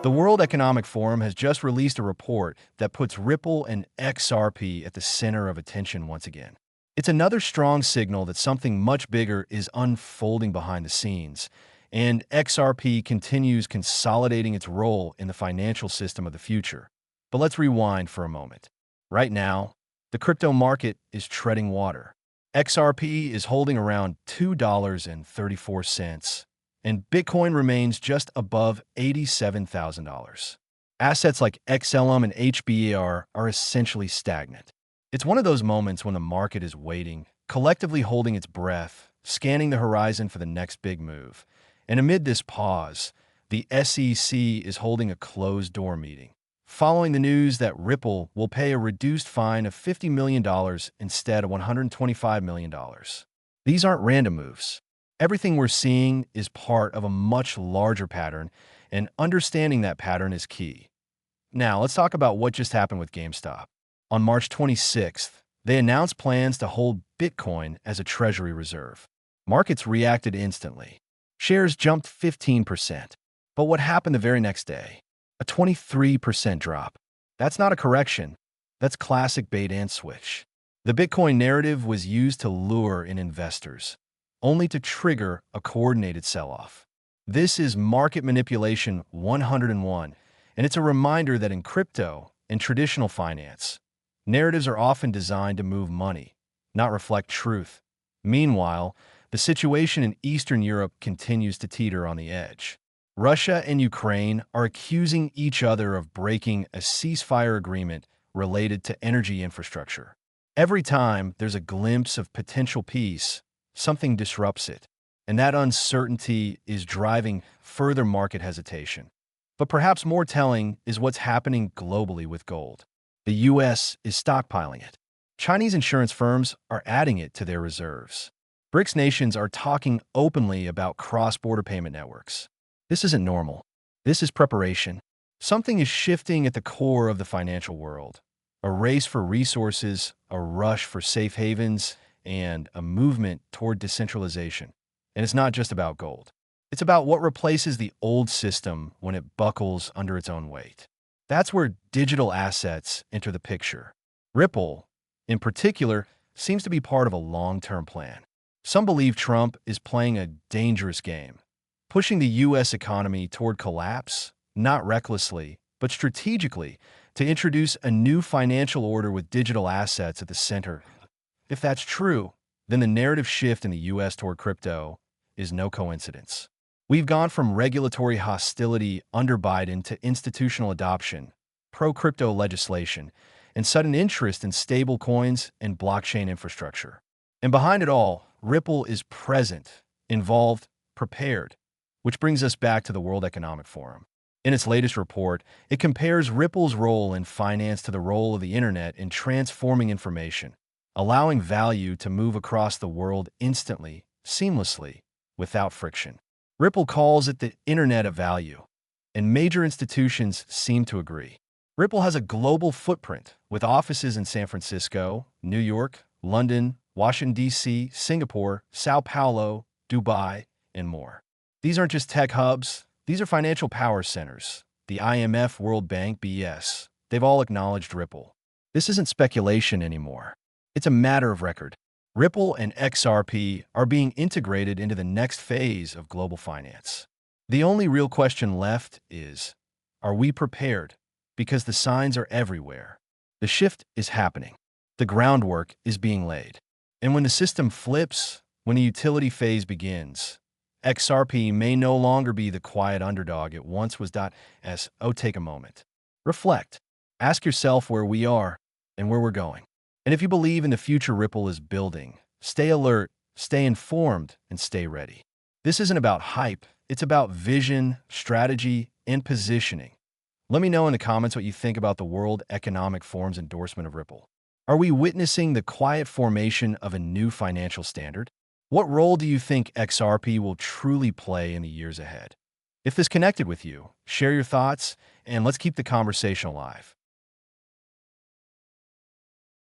The World Economic Forum has just released a report that puts Ripple and XRP at the center of attention once again. It's another strong signal that something much bigger is unfolding behind the scenes, and XRP continues consolidating its role in the financial system of the future. But let's rewind for a moment. Right now, the crypto market is treading water. XRP is holding around $2.34, and Bitcoin remains just above $87,000. Assets like XLM and HBAR are essentially stagnant. It's one of those moments when the market is waiting, collectively holding its breath, scanning the horizon for the next big move. And amid this pause, the SEC is holding a closed-door meeting, following the news that Ripple will pay a reduced fine of $50 million instead of $125 million. These aren't random moves. Everything we're seeing is part of a much larger pattern, and understanding that pattern is key. Now, let's talk about what just happened with GameStop. On March 26th, they announced plans to hold Bitcoin as a treasury reserve. Markets reacted instantly. Shares jumped 15%. But what happened the very next day? A 23% drop. That's not a correction. That's classic bait and switch. The Bitcoin narrative was used to lure in investors, only to trigger a coordinated sell-off. This is market manipulation 101, and it's a reminder that in crypto and traditional finance, narratives are often designed to move money, not reflect truth. Meanwhile, the situation in Eastern Europe continues to teeter on the edge. Russia and Ukraine are accusing each other of breaking a ceasefire agreement related to energy infrastructure. Every time there's a glimpse of potential peace, something disrupts it, and that uncertainty is driving further market hesitation. But perhaps more telling is what's happening globally with gold. The U.S. is stockpiling it. Chinese insurance firms are adding it to their reserves. BRICS nations are talking openly about cross-border payment networks. This isn't normal. This is preparation. Something is shifting at the core of the financial world. A race for resources, a rush for safe havens, and a movement toward decentralization. And it's not just about gold. It's about what replaces the old system when it buckles under its own weight. That's where digital assets enter the picture. Ripple, in particular, seems to be part of a long-term plan. Some believe Trump is playing a dangerous game, pushing the U.S. economy toward collapse, not recklessly, but strategically, to introduce a new financial order with digital assets at the center. If that's true, then the narrative shift in the U.S. toward crypto is no coincidence. We've gone from regulatory hostility under Biden to institutional adoption, pro-crypto legislation, and sudden interest in stablecoins and blockchain infrastructure. And behind it all, Ripple is present, involved, prepared, which brings us back to the World Economic Forum. In its latest report, it compares Ripple's role in finance to the role of the internet in transforming information, allowing value to move across the world instantly, seamlessly, without friction. Ripple calls it the Internet of Value, and major institutions seem to agree. Ripple has a global footprint with offices in San Francisco, New York, London, Washington, D.C., Singapore, Sao Paulo, Dubai, and more. These aren't just tech hubs. These are financial power centers. The IMF, World Bank, BS. They've all acknowledged Ripple. This isn't speculation anymore. It's a matter of record. Ripple and XRP are being integrated into the next phase of global finance. The only real question left is, are we prepared? Because the signs are everywhere. The shift is happening. The groundwork is being laid. And when the system flips, when the utility phase begins, XRP may no longer be the quiet underdog it once was. Take a moment. Reflect. Ask yourself where we are and where we're going. And if you believe in the future Ripple is building, stay alert, stay informed, and stay ready. This isn't about hype. It's about vision, strategy, and positioning. Let me know in the comments what you think about the World Economic Forum's endorsement of Ripple. Are we witnessing the quiet formation of a new financial standard? What role do you think XRP will truly play in the years ahead? If this connected with you, share your thoughts, and let's keep the conversation alive.